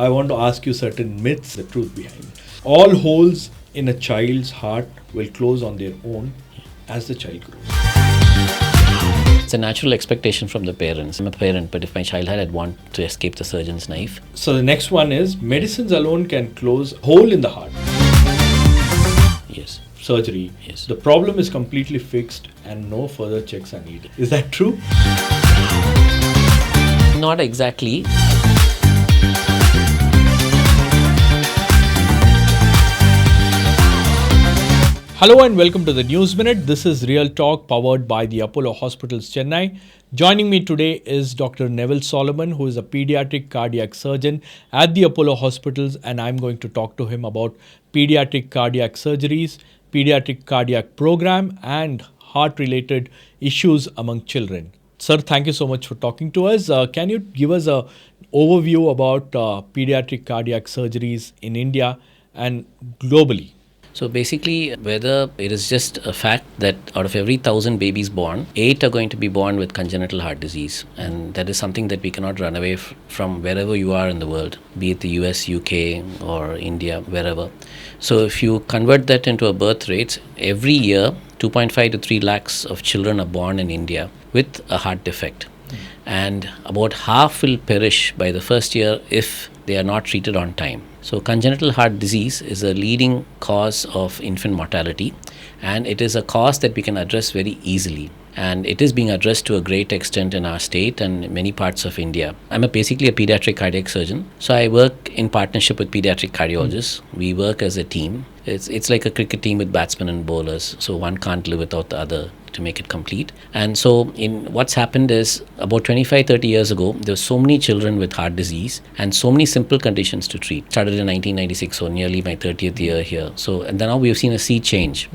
I want to ask you certain myths, the truth behind it. All holes in a child's heart will close on their own as the child grows. It's a natural expectation from the parents. I'm a parent, but if my child had, I'd want to escape the surgeon's knife. So the next one is medicines alone can close a hole in the heart. Yes. Surgery. Yes. The problem is completely fixed and no further checks are needed. Is that true? Not exactly. Hello and welcome to the News Minute. This is Real Talk powered by the Apollo Hospitals Chennai. Joining me today is Dr. Neville Solomon, who is a Pediatric Cardiac Surgeon at the Apollo Hospitals, and I'm going to talk to him about pediatric cardiac surgeries, pediatric cardiac program, and heart-related issues among children. Sir, thank you so much for talking to us. Can you give us an overview about pediatric cardiac surgeries in India and globally? So basically, whether it is just a fact that out of every 1,000 babies born, 8 are going to be born with congenital heart disease. And that is something that we cannot run away from wherever you are in the world, be it the US, UK, or India, wherever. So if you convert that into a birth rate, every year, 2.5 to 3 lakhs of children are born in India with a heart defect. And about half will perish by the first year if they are not treated on time. So congenital heart disease is a leading cause of infant mortality, and it is a cause that we can address very easily. And it is being addressed to a great extent in our state and many parts of India. I'm basically a pediatric cardiac surgeon. So I work in partnership with pediatric cardiologists. We work as a team. It's like a cricket team with batsmen and bowlers. So one can't live without the other to make it complete. And so in what's happened is about 25-30 years ago, there were so many children with heart disease and so many simple conditions to treat. Started in 1996, so nearly my 30th year here. So and then now we've seen a sea change.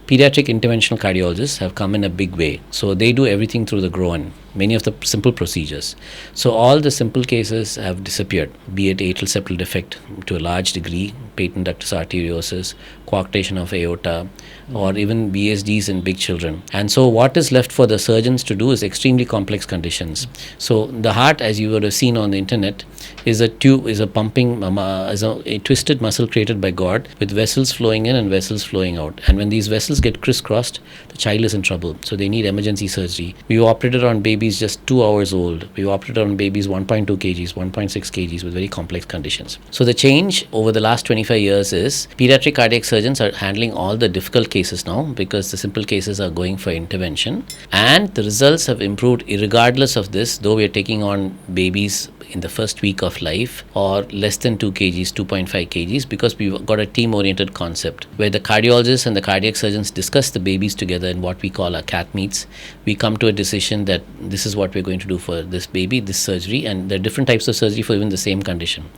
Pediatric interventional cardiologists have come in a big way. So they do everything through the groin, many of the simple procedures. So all the simple cases have disappeared, be it atrial septal defect to a large degree, patent ductus arteriosus, coarctation of aorta, or even VSDs in big children. And so what is left for the surgeons to do is extremely complex conditions. So the heart, as you would have seen on the internet, is a tube, is a pumping, is a twisted muscle created by God with vessels flowing in and vessels flowing out. And when these vessels get crisscrossed, the child is in trouble. So they need emergency surgery. We operated on babies just 2 hours old. We operated on babies 1.2 kgs, 1.6 kgs with very complex conditions. So the change over the last 25 years is pediatric cardiac surgeons are handling all the difficult cases now because the simple cases are going for intervention. And the results have improved regardless of this, though we are taking on babies in the first week of life or less than 2 kgs, 2.5 kgs, because we've got a team-oriented concept where the cardiologists and the cardiac surgeons discuss the babies together in what we call our cat meets. We come to a decision that this is what we're going to do for this baby, this surgery, and there are different types of surgery for even the same condition.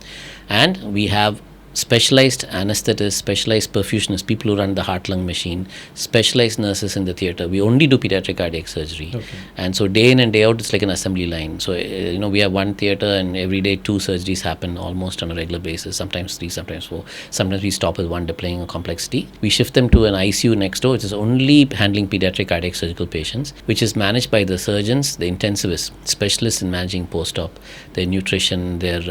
And we have specialized anesthetists, specialized perfusionists, people who run the heart-lung machine, specialized nurses in the theatre. We only do pediatric cardiac surgery. Okay. And so day in and day out, it's like an assembly line. So, we have one theatre and every day 2 surgeries happen almost on a regular basis, sometimes 3, sometimes 4. Sometimes we stop with one depending on complexity. We shift them to an ICU next door, which is only handling pediatric cardiac surgical patients, which is managed by the surgeons, the intensivists, specialists in managing post-op, their nutrition, their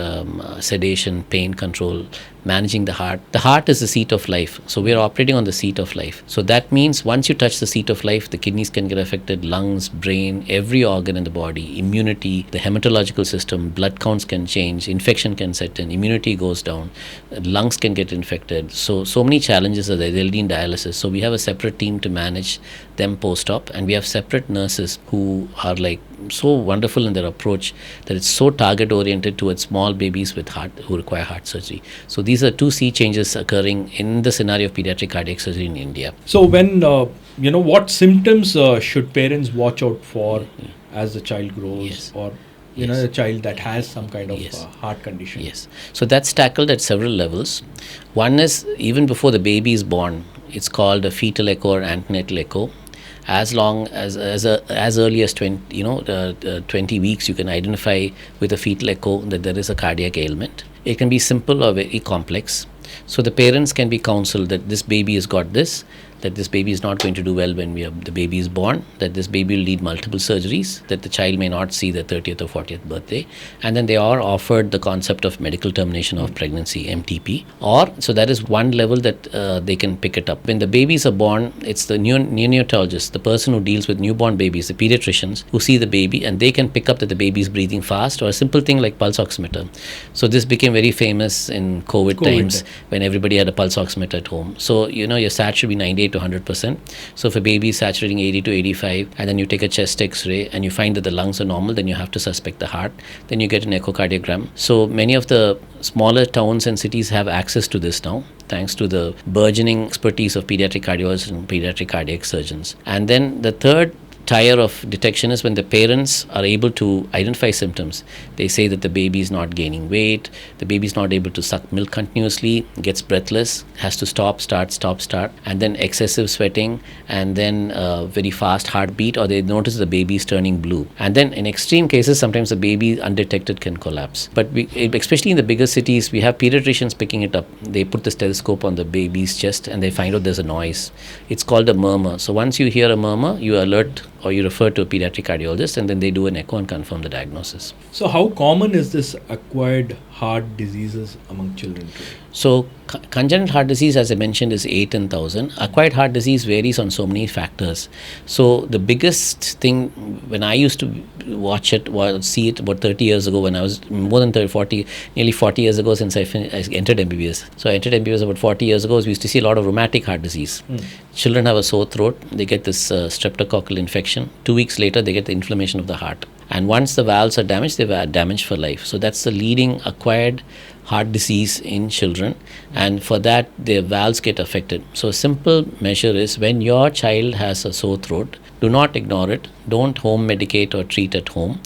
sedation, pain control, managing the heart. The heart is the seat of life. So we are operating on the seat of life. So that means once you touch the seat of life, the kidneys can get affected, lungs, brain, every organ in the body, immunity, the hematological system, blood counts can change, infection can set in, immunity goes down, lungs can get infected. So many challenges are there. They'll need dialysis. So we have a separate team to manage them post-op, and we have separate nurses who are like so wonderful in their approach that it's so target-oriented towards small babies with heart who require heart surgery. So these are 2 sea changes occurring in the scenario of pediatric cardiac surgery in India. So when, what symptoms should parents watch out for as the child grows? Yes. Or a child that has some kind of heart condition? Yes. So that's tackled at several levels. One is even before the baby is born, it's called a fetal echo or antenatal echo. As long as early as 20 weeks, you can identify with a fetal echo that there is a cardiac ailment. It can be simple or very complex. So the parents can be counseled that this baby has got this. that this baby is not going to do well when the baby is born, that this baby will need multiple surgeries, that the child may not see their 30th or 40th birthday. And then they are offered the concept of medical termination of pregnancy, MTP. So that is one level that they can pick it up. When the babies are born, it's the neonatologist, the person who deals with newborn babies, the pediatricians, who see the baby, and they can pick up that the baby is breathing fast, or a simple thing like pulse oximeter. So this became very famous in COVID times when everybody had a pulse oximeter at home. So, your sat should be 98 to 100%. So if a baby is saturating 80 to 85, and then you take a chest x-ray and you find that the lungs are normal, then you have to suspect the heart. Then you get an echocardiogram. So many of the smaller towns and cities have access to this now, thanks to the burgeoning expertise of pediatric cardiologists and pediatric cardiac surgeons. And then the third tier of detection is when the parents are able to identify symptoms. They say that the baby is not gaining weight, the baby is not able to suck milk continuously, gets breathless, has to stop, start, and then excessive sweating, and then very fast heartbeat, or they notice the baby is turning blue. And then in extreme cases, sometimes the baby undetected can collapse. But especially in the bigger cities, we have pediatricians picking it up. They put the stethoscope on the baby's chest and they find out there's a noise. It's called a murmur. So once you hear a murmur, you alert or you refer to a pediatric cardiologist, and then they do an echo and confirm the diagnosis. So how common is this acquired heart diseases among children today? So congenital heart disease, as I mentioned, is 8 in 1,000. Acquired heart disease varies on so many factors. So the biggest thing, when I used to see it about 30 years ago, when I was more than nearly 40 years ago since I entered MBBS. So I entered MBBS about 40 years ago. We used to see a lot of rheumatic heart disease. Children have a sore throat. They get this streptococcal infection. 2 weeks later, they get the inflammation of the heart. And once the valves are damaged, they're damaged for life. So that's the leading acquired heart disease in children, and for that their valves get affected. So a simple measure is, when your child has a sore throat, do not ignore it. Don't home medicate or treat at home.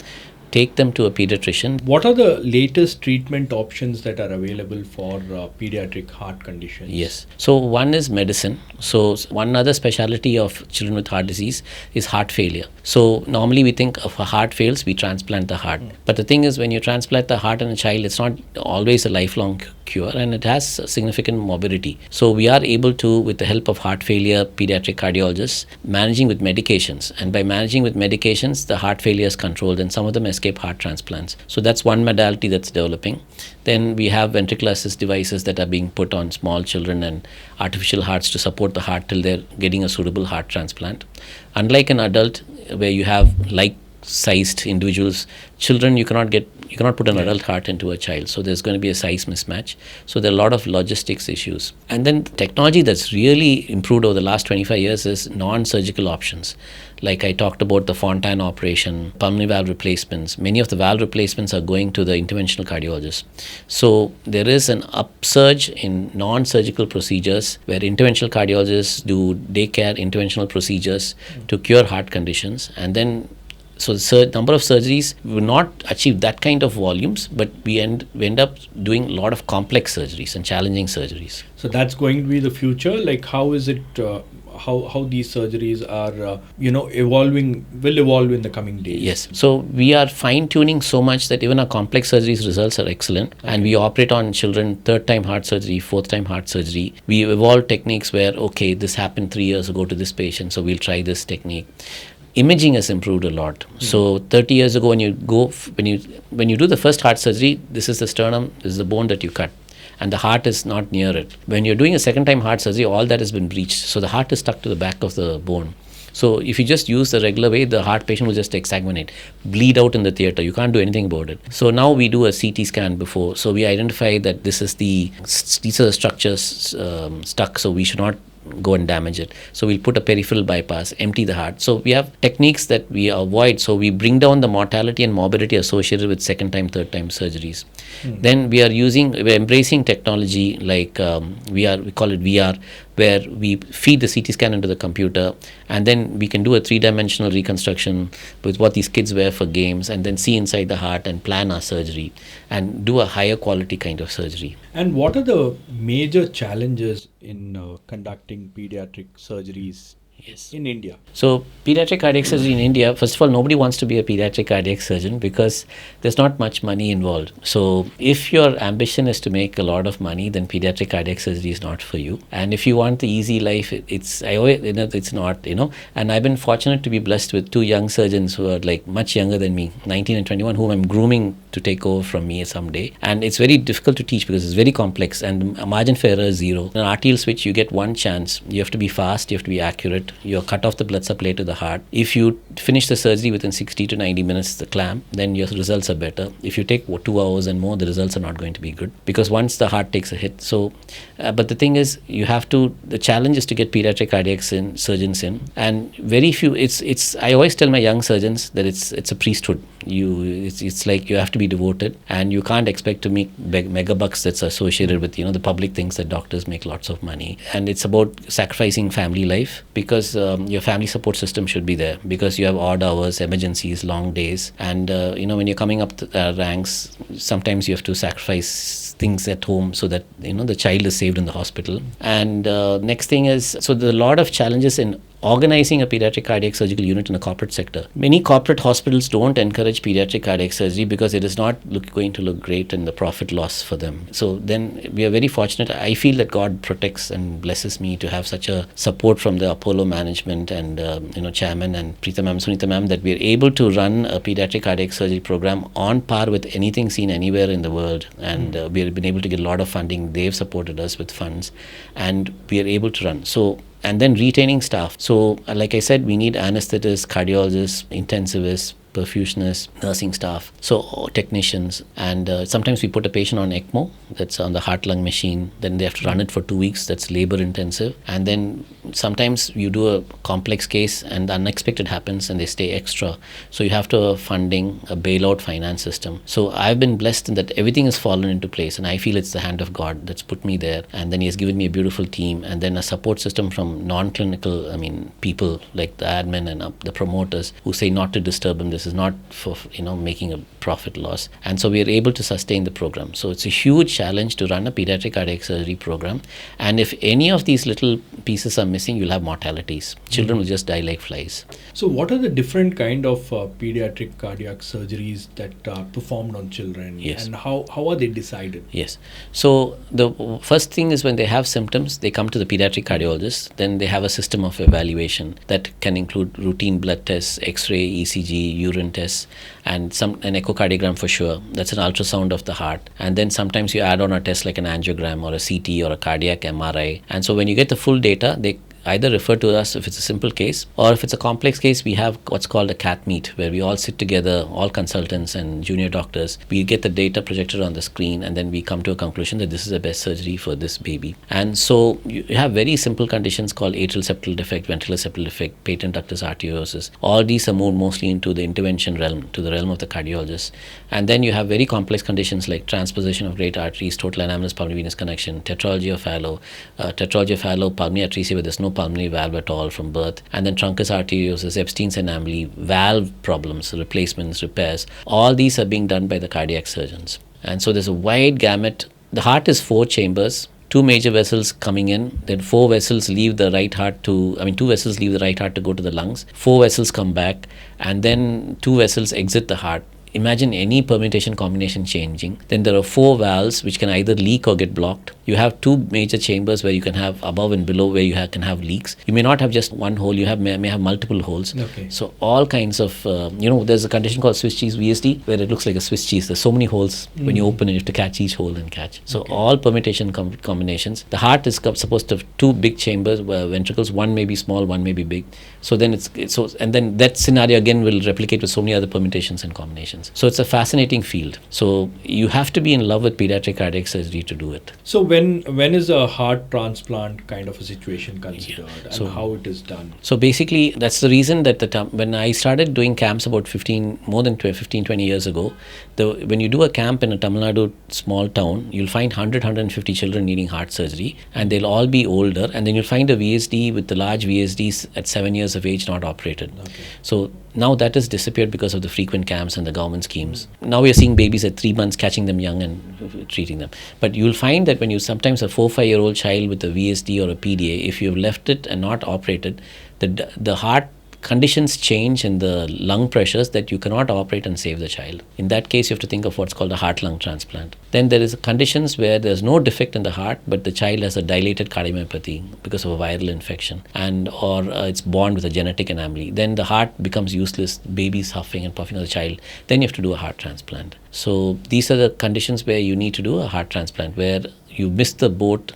Take them to a pediatrician. What are the latest treatment options that are available for pediatric heart conditions? Yes. So one is medicine. So one other specialty of children with heart disease is heart failure. So normally we think if a heart fails, we transplant the heart. But the thing is, when you transplant the heart in a child, it's not always a lifelong cure, and it has significant morbidity. So we are able to, with the help of heart failure pediatric cardiologists, managing with medications. And by managing with medications, the heart failure is controlled, and some of them escape heart transplants. So that's one modality that's developing. Then we have ventricular assist devices that are being put on small children and artificial hearts to support the heart till they're getting a suitable heart transplant. Unlike an adult, where you have like-sized individuals, children, you cannot put an adult heart into a child. So there's going to be a size mismatch. So there are a lot of logistics issues. And then technology that's really improved over the last 25 years is non-surgical options. Like I talked about the Fontan operation, pulmonary valve replacements. Many of the valve replacements are going to the interventional cardiologist. So there is an upsurge in non-surgical procedures where interventional cardiologists do daycare interventional procedures to cure heart conditions. And then so the number of surgeries will not achieve that kind of volumes, but we end up doing a lot of complex surgeries and challenging surgeries. So that's going to be the future. Like, how is it? How these surgeries are, will evolve in the coming days? Yes. So we are fine-tuning so much that even our complex surgeries results are excellent. Okay. And we operate on children third-time heart surgery, fourth-time heart surgery. We evolve techniques where, okay, this happened 3 years ago to this patient, so we'll try this technique. Imaging has improved a lot. So 30 years ago, when you do the first heart surgery, this is the sternum, this is the bone that you cut, and the heart is not near it. When you're doing a second time heart surgery, all that has been breached. So the heart is stuck to the back of the bone. So if you just use the regular way, the heart patient will just exsanguinate, bleed out in the theater. You can't do anything about it. So now we do a CT scan before. So we identify that these are the structures stuck, so we should not go and damage it. So we'll put a peripheral bypass, empty the heart. So we have techniques that we avoid. So we bring down the mortality and morbidity associated with second time, third time surgeries. Then we're embracing technology like we call it VR, where we feed the CT scan into the computer, and then we can do a 3-dimensional reconstruction with what these kids wear for games, and then see inside the heart and plan our surgery and do a higher quality kind of surgery. And what are the major challenges in conducting pediatric surgeries Yes. in India? So, pediatric cardiac surgery in India, first of all, nobody wants to be a pediatric cardiac surgeon because there's not much money involved. So, if your ambition is to make a lot of money, then pediatric cardiac surgery is not for you. And if you want the easy life, it's not. And I've been fortunate to be blessed with two young surgeons who are like much younger than me, 19 and 21, whom I'm grooming to take over from me someday. And it's very difficult to teach because it's very complex and margin for error is zero. In an arterial switch, you get one chance. You have to be fast, you have to be accurate. You cut off the blood supply to the heart. If you finish the surgery within 60 to 90 minutes, the clamp, then your results are better. If you take 2 hours and more, the results are not going to be good because once the heart takes a hit. So, but the thing is, the challenge is to get pediatric cardiac surgeons in, and very few. I always tell my young surgeons that it's a priesthood. It's like you have to be devoted, and you can't expect to make mega bucks that's associated with the public thinks that doctors make lots of money, and it's about sacrificing family life because your family support system should be there because you have odd hours, emergencies, long days, and when you're coming up the ranks, sometimes you have to sacrifice things at home so that the child is saved in the hospital. And next thing is, so there are a lot of challenges in organizing a pediatric cardiac surgical unit in the corporate sector. Many corporate hospitals don't encourage pediatric cardiac surgery because it is not going to look great in the profit loss for them. So then we are very fortunate. I feel that God protects and blesses me to have such a support from the Apollo management and chairman and Preeta ma'am, Sunita ma'am, that we are able to run a pediatric cardiac surgery program on par with anything seen anywhere in the world. And we have been able to get a lot of funding. They've supported us with funds, and we are able to run. So, and then retaining staff. So, like I said, we need anesthetists, cardiologists, intensivists, perfusionists, nursing staff, so technicians, and sometimes we put a patient on ECMO, that's on the heart-lung machine, then they have to run it for 2 weeks, that's labor intensive, and then sometimes you do a complex case and the unexpected happens and they stay extra, so you have to have funding, a bailout finance system. So I've been blessed in that everything has fallen into place, and I feel it's the hand of God that's put me there, and then he has given me a beautiful team, and then a support system from non-clinical, people like the admin and the promoters who say not to disturb them. This is not for making a profit loss, and so we are able to sustain the program. So it's a huge challenge to run a pediatric cardiac surgery program, and if any of these little pieces are missing, you'll have mortalities. Children will just die like flies. So what are the different kind of pediatric cardiac surgeries that are performed on children? Yes. And how are they decided? Yes. So the first thing is when they have symptoms, they come to the pediatric cardiologist. Then they have a system of evaluation that can include routine blood tests, X-ray, ECG, urine tests, and an echocardiogram for sure. That's an ultrasound of the heart. And then sometimes you add on a test like an angiogram or a CT or a cardiac MRI. And so when you get the full data, they either refer to us if it's a simple case, or if it's a complex case, we have what's called a CAT meet, where we all sit together, all consultants and junior doctors. We get the data projected on the screen, and then we come to a conclusion that this is the best surgery for this baby. And so you have very simple conditions called atrial septal defect, ventricular septal defect, patent ductus arteriosus. All these are moved mostly into the intervention realm, to the realm of the cardiologist. And then you have very complex conditions like transposition of great arteries, total anomalous pulmonary venous connection, tetralogy of Fallot, pulmonary atresia where there's no pulmonary valve at all from birth, and then truncus arteriosus, Epstein's anomaly, valve problems, replacements, repairs. All these are being done by the cardiac surgeons. And so there's a wide gamut. The heart is 4 chambers, 2 major vessels coming in, then 4 vessels leave the right heart 2 vessels leave the right heart to go to the lungs, 4 vessels come back, and then 2 vessels exit the heart. Imagine any permutation combination changing. Then there are 4 valves which can either leak or get blocked. You have 2 major chambers where you can have above and below where you can have leaks. You may not have just one hole, you may have multiple holes. Okay. So all kinds of, there's a condition called Swiss cheese, VSD, where it looks like a Swiss cheese. There's so many holes. When you open it, you have to catch each hole and catch. So all permutation combinations. The heart is supposed to have 2 big chambers, ventricles. One may be small, one may be big. So then and then that scenario again will replicate with so many other permutations and combinations. So it's a fascinating field. So you have to be in love with pediatric cardiac surgery to do it. So when is a heart transplant kind of a situation considered, and how it is done? So basically, that's the reason that when I started doing camps about 20 years ago, when you do a camp in a Tamil Nadu small town, you'll find 150 children needing heart surgery, and they'll all be older, and then you'll find a VSD with the large VSDs at 7 years of age not operated. Okay. So Now that has disappeared because of the frequent camps and the government schemes. Now we are seeing babies at 3 months, catching them young and treating them. But you'll find that when you sometimes a 4-5-year-old child with a VSD or a PDA, if you've left it and not operated, the heart conditions change in the lung pressures that you cannot operate and save the child. In that case, you have to think of what's called a heart-lung transplant. Then there is conditions where there's no defect in the heart, but the child has a dilated cardiomyopathy because of a viral infection, and or it's born with a genetic anomaly. Then the heart becomes useless, baby's huffing and puffing on the child. Then you have to do a heart transplant. So these are the conditions where you need to do a heart transplant, where you miss the boat,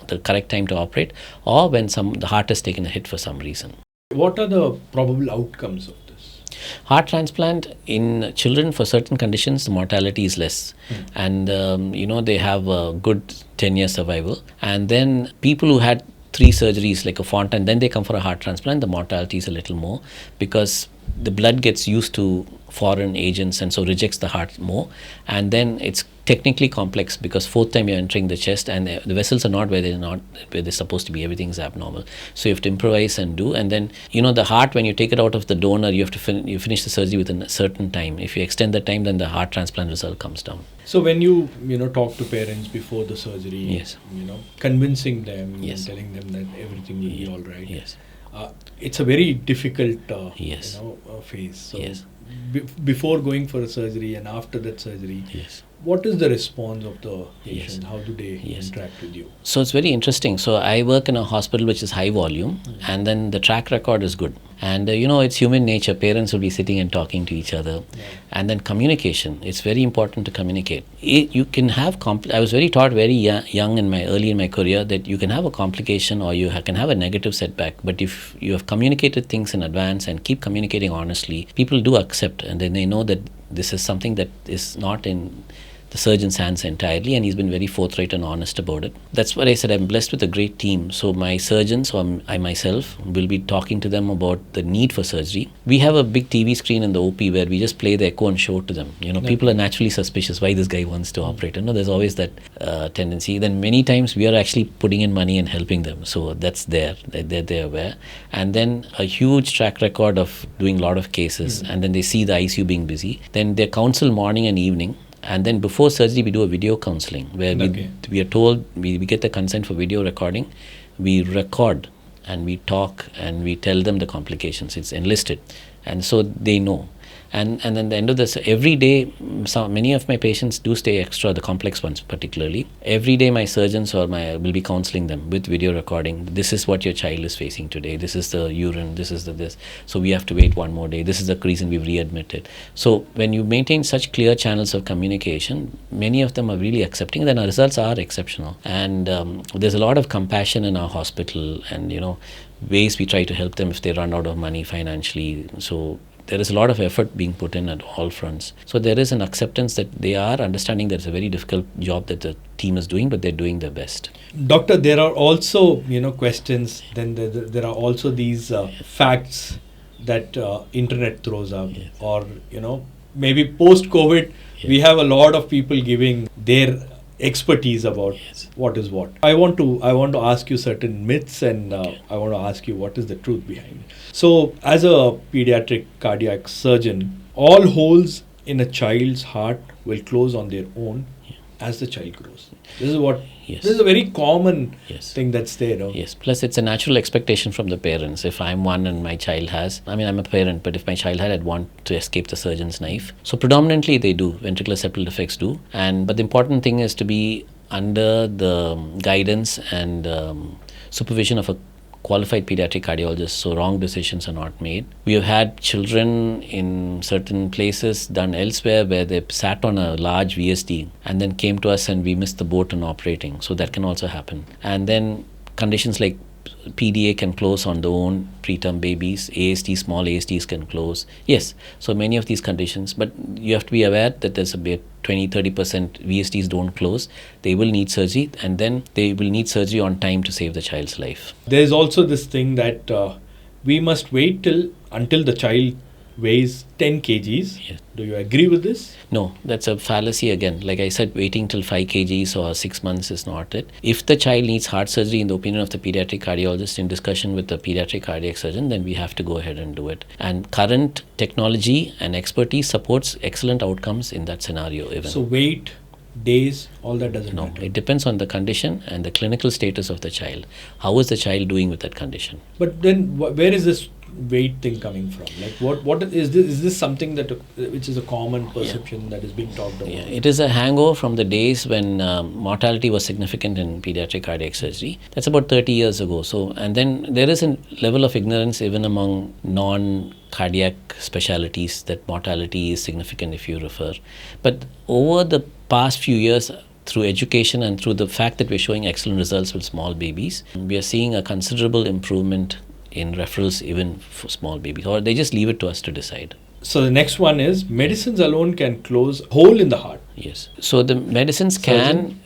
the correct time to operate, or when the heart has taken a hit for some reason. What are the probable outcomes of this? Heart transplant in children for certain conditions, the mortality is less, and they have a good 10-year survival. And then people who had 3 surgeries like a Fontan, then they come for a heart transplant, the mortality is a little more because the blood gets used to foreign agents and so rejects the heart more. And then it's technically complex because 4th time you're entering the chest and the vessels are not where they're supposed to be. Everything is abnormal. So you have to improvise and do. And then, the heart, when you take it out of the donor, you have to you finish the surgery within a certain time. If you extend the time, then the heart transplant result comes down. So when you talk to parents before the surgery, yes, convincing them, yes, and telling them that everything will be all right. Yes. It's a very difficult yes, phase. So yes, before going for a surgery and after that surgery, yes, what is the response of the patient? Yes. How do they Yes. interact with you? So it's very interesting. So I work in a hospital which is high volume, and then the track record is good. And it's human nature. Parents will be sitting and talking to each other, and then communication. It's very important to communicate. You can have I was very taught very young early in my career that you can have a complication or you can have a negative setback. But if you have communicated things in advance and keep communicating honestly, people do accept, and then they know that this is something that is not in the surgeon's hands entirely, and he's been very forthright and honest about it. That's what I said, I'm blessed with a great team. So my surgeons, or I myself, will be talking to them about the need for surgery. We have a big TV screen in the OP where we just play the echo and show to them. People are naturally suspicious why this guy wants to operate. There's always that tendency. Then many times we are actually putting in money and helping them. So that's there. They're aware. And then a huge track record of doing a lot of cases. And then they see the ICU being busy. Then they counsel morning and evening. And then before surgery, we do a video counseling where we are told, we get the consent for video recording. We record and we talk and we tell them the complications. It's enlisted. And so they know. And then the end of this, every day, many of my patients do stay extra, the complex ones particularly. Every day my surgeons will be counseling them with video recording. This is what your child is facing today. This is the urine, this is this. So we have to wait one more day. This is the reason we've readmitted. So when you maintain such clear channels of communication, many of them are really accepting, then our results are exceptional. And there's a lot of compassion in our hospital and, ways we try to help them if they run out of money financially. So there is a lot of effort being put in at all fronts. So there is an acceptance that they are understanding that it's a very difficult job that the team is doing, but they're doing their best. Doctor, there are also, questions. Then there are also these facts that internet throws up. Yes. Or, maybe post-COVID, we have a lot of people giving their expertise about what is what. I want to ask you certain myths, and I want to ask you what is the truth behind it. So, as a pediatric cardiac surgeon, all holes in a child's heart will close on their own as the child grows. This is a very common thing that's there. No? Yes. Plus, it's a natural expectation from the parents. If I'm one and my child has, I'm a parent, but if my child had, I'd want to escape the surgeon's knife. So predominantly they do. Ventricular septal defects do. But the important thing is to be under the guidance and supervision of a qualified pediatric cardiologist, so wrong decisions are not made. We have had children in certain places done elsewhere where they sat on a large VSD and then came to us and we missed the boat in operating. So that can also happen. And then conditions like PDA can close on their own, preterm babies, ASDs, small ASDs can close. Yes, so many of these conditions, but you have to be aware that there's about 20-30% VSDs don't close. They will need surgery, and then they will need surgery on time to save the child's life. There's also this thing that we must wait until the child weighs 10 kgs. Yes. Do you agree with this? No, that's a fallacy again. Like I said, waiting till 5 kgs or 6 months is not it. If the child needs heart surgery, in the opinion of the pediatric cardiologist in discussion with the pediatric cardiac surgeon, then we have to go ahead and do it. And current technology and expertise supports excellent outcomes in that scenario even. So weight, days, all that doesn't No, matter. it depends on the condition and the clinical status of the child. How is the child doing with that condition? But then where is this weight thing coming from? Like what is this? Is this something that which is a common perception that is being talked about? Yeah, it is a hangover from the days when mortality was significant in pediatric cardiac surgery. That's about 30 years ago. So, and then there is a level of ignorance even among non-cardiac specialties that mortality is significant if you refer. But over the past few years, through education and through the fact that we're showing excellent results with small babies, we are seeing a considerable improvement in referrals even for small babies, or they just leave it to us to decide. So the next one is medicines alone can close hole in the heart. Yes. So the medicines can,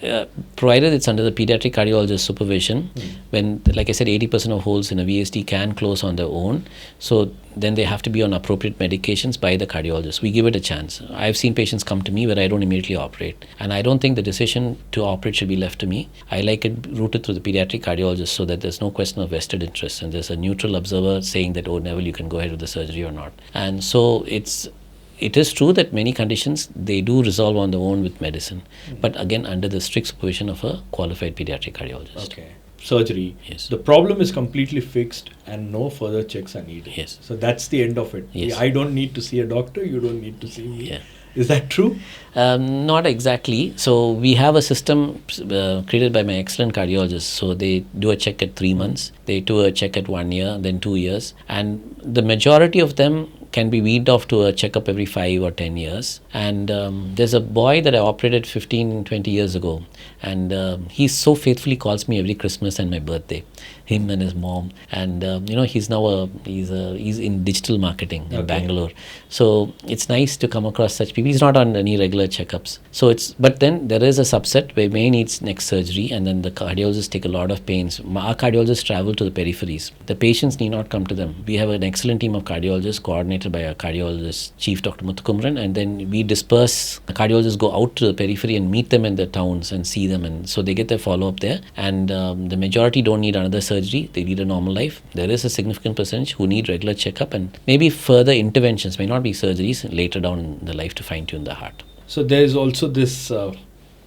provided it's under the pediatric cardiologist supervision, when, like I said, 80% of holes in a VSD can close on their own. So then they have to be on appropriate medications by the cardiologist. We give it a chance. I've seen patients come to me where I don't immediately operate. And I don't think the decision to operate should be left to me. I like it rooted through the pediatric cardiologist so that there's no question of vested interest. And there's a neutral observer saying that, oh, Neville, you can go ahead with the surgery or not. And so it is true that many conditions, they do resolve on their own with medicine. But again, under the strict supervision of a qualified pediatric cardiologist. Okay. Surgery. Yes. The problem is completely fixed and no further checks are needed. Yes. So that's the end of it. Yes. I don't need to see a doctor. You don't need to see me. Yeah. Is that true? Not exactly. So we have a system created by my excellent cardiologists. So they do a check at 3 months. They do a check at 1 year, then 2 years. And the majority of them can be weaned off to a checkup every 5 or 10 years. And there's a boy that I operated 15, 20 years ago. And he so faithfully calls me every Christmas and my birthday, him and his mom. And, he's now he's in digital marketing in Bangalore. So it's nice to come across such people. He's not on any regular checkups. So but then there is a subset where may needs neck surgery, and then the cardiologists take a lot of pains. Our cardiologists travel to the peripheries. The patients need not come to them. We have an excellent team of cardiologists coordinated by our cardiologist chief, Dr. Muthukumran, and then we disperse. The cardiologists go out to the periphery and meet them in the towns and see them, and so they get their follow-up there. And the majority don't need another surgery. They lead a normal life. There is a significant percentage who need regular checkup and maybe further interventions, may not be surgeries, later down in the life to fine-tune the heart. So there's also this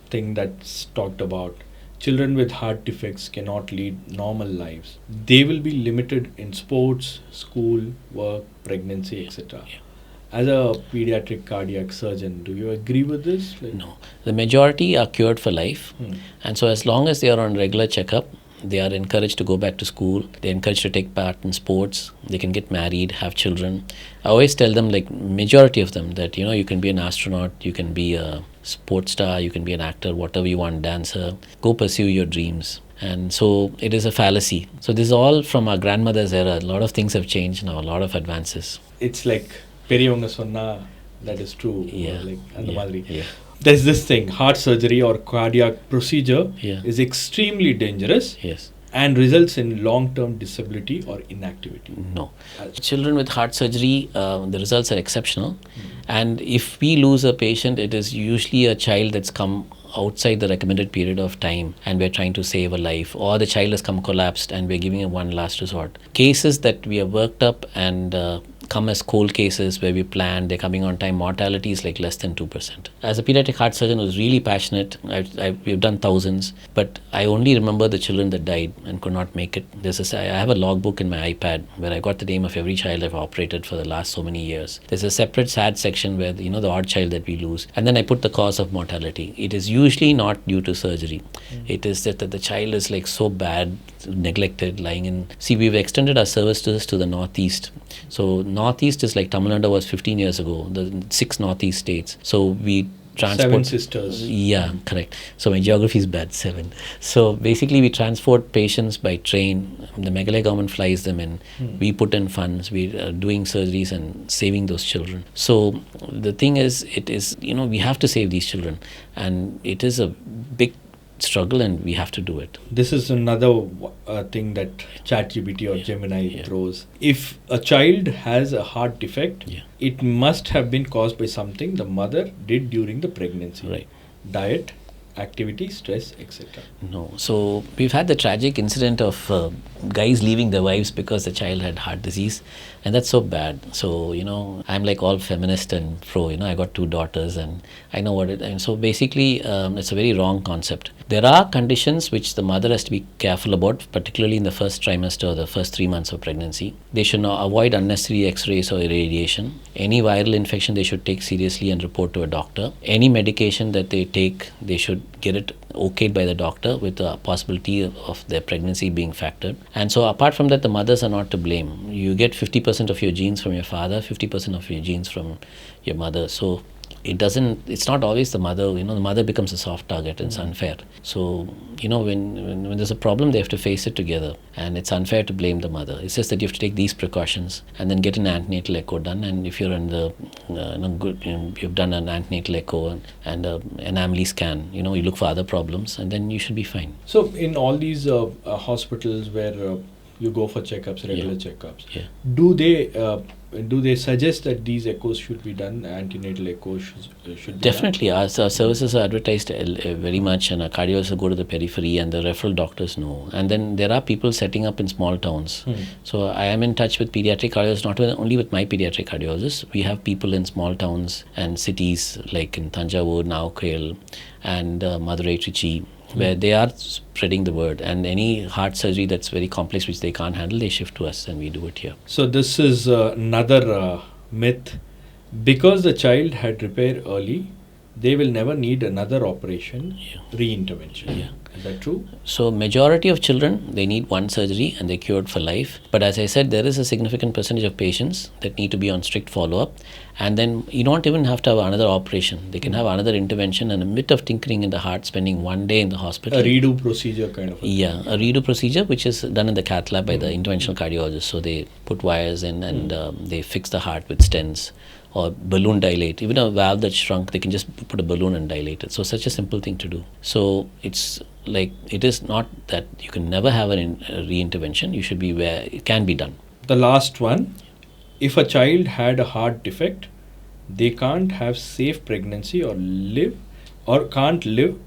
thing that's talked about. Children with heart defects cannot lead normal lives. They will be limited in sports, school, work, pregnancy, etc. Yeah. As a pediatric cardiac surgeon, do you agree with this? No. The majority are cured for life. And so as long as they are on regular checkup, they are encouraged to go back to school. They're encouraged to take part in sports. They can get married, have children. I always tell them, like majority of them, that you can be an astronaut, you can be a sports star, you can be an actor, whatever you want, dancer. Go pursue your dreams. And so it is a fallacy. So this is all from our grandmother's era. A lot of things have changed now, a lot of advances. It's like பெரியவங்க சொன்னா that is true. Yeah. Like அந்த மாதிரி. Yeah. There's this thing, heart surgery or cardiac procedure Yeah. is extremely dangerous Yes. and results in long-term disability or inactivity. No. Children with heart surgery, the results are exceptional. And if we lose a patient, it is usually a child that's come outside the recommended period of time and we're trying to save a life, or the child has come collapsed and we're giving it one last resort. Cases that we have worked up and come as cold cases where we planned, they're coming on time, mortality is like less than 2%. As a pediatric heart surgeon who's really passionate, we've done thousands, but I only remember the children that died and could not make it. I have a logbook in my iPad where I got the name of every child I've operated for the last so many years. There's a separate sad section where, the odd child that we lose. And then I put the cause of mortality. It is usually not due to surgery. It is that the child is like so bad, neglected, lying in. See, we've extended our services to the Northeast. So Northeast is like Tamil Nadu was 15 years ago, the 6 Northeast states. So we transport 7 sisters. Yeah, correct. So my geography is bad, 7. So basically we transport patients by train. The Meghalaya government flies them in. We put in funds. We are doing surgeries and saving those children. So the thing is, it is, we have to save these children. And it is a big struggle, and we have to do it. This is another thing that ChatGPT or Gemini throws. If a child has a heart defect, it must have been caused by something the mother did during the pregnancy. Right. Diet, activity, stress, etc. No. So we've had the tragic incident of guys leaving their wives because the child had heart disease, and that's so bad. So, I'm like all feminist and pro. I got 2 daughters, and I know what it. And so basically, it's a very wrong concept. There are conditions which the mother has to be careful about, particularly in the first trimester or the first 3 months of pregnancy. They should not avoid unnecessary X-rays or irradiation. Any viral infection they should take seriously and report to a doctor. Any medication that they take, they should get it okayed by the doctor with the possibility of their pregnancy being factored. And so apart from that, the mothers are not to blame. You get 50% of your genes from your father, 50% of your genes from your mother. So it's not always the mother. The mother becomes a soft target, and it's unfair. So when there's a problem, they have to face it together, and it's unfair to blame the mother. It's just that you have to take these precautions and then get an antenatal echo done. And if you're in the you've done an antenatal echo and an AMLE scan, you look for other problems, and then you should be fine. So in all these hospitals where you go for checkups, regular checkups, do they suggest that these echoes should be done, antenatal echoes should be Definitely. done? Our services are advertised very much, and our cardiologists go to the periphery, and the referral doctors know. And then there are people setting up in small towns. So I am in touch with pediatric cardiologists, not only with my pediatric cardiologists. We have people in small towns and cities like in Thanjavur, Naukrel, and Madurai, Trichy, where they are spreading the word, and any heart surgery that's very complex which they can't handle, they shift to us and we do it here. So this is another myth. Because the child had repair early, they will never need another operation, re-intervention. Is that true? So majority of children, they need one surgery and they're cured for life. But as I said, there is a significant percentage of patients that need to be on strict follow-up. And then you don't even have to have another operation. They can have another intervention and a bit of tinkering in the heart, spending 1 day in the hospital. A redo procedure kind of a a redo procedure which is done in the cath lab by the interventional cardiologist. So they put wires in and they fix the heart with stents or balloon dilate. Even a valve that shrunk, they can just put a balloon and dilate it. So such a simple thing to do. So it's like, it is not that you can never have a re-intervention. You should be where it can be done. The last one, if a child had a heart defect, they can't have safe pregnancy or can't live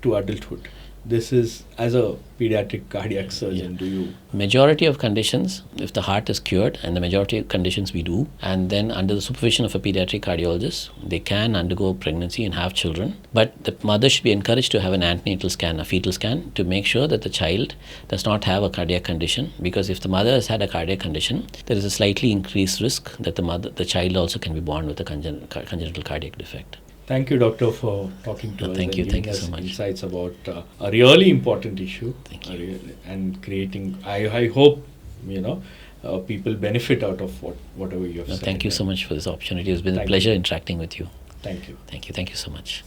to adulthood. This is, as a pediatric cardiac surgeon, do you? Majority of conditions, if the heart is cured, and the majority of conditions we do, and then under the supervision of a pediatric cardiologist, they can undergo pregnancy and have children. But the mother should be encouraged to have an antenatal scan, a fetal scan, to make sure that the child does not have a cardiac condition. Because if the mother has had a cardiac condition, there is a slightly increased risk that the child also can be born with a congenital cardiac defect. Thank you, doctor, for talking to us Thank and you giving us so much. Insights about a really important issue. Thank you. And creating, I hope, people benefit out of whatever you have said. Thank you so much for this opportunity. It's been a pleasure interacting with you. Thank you. Thank you so much.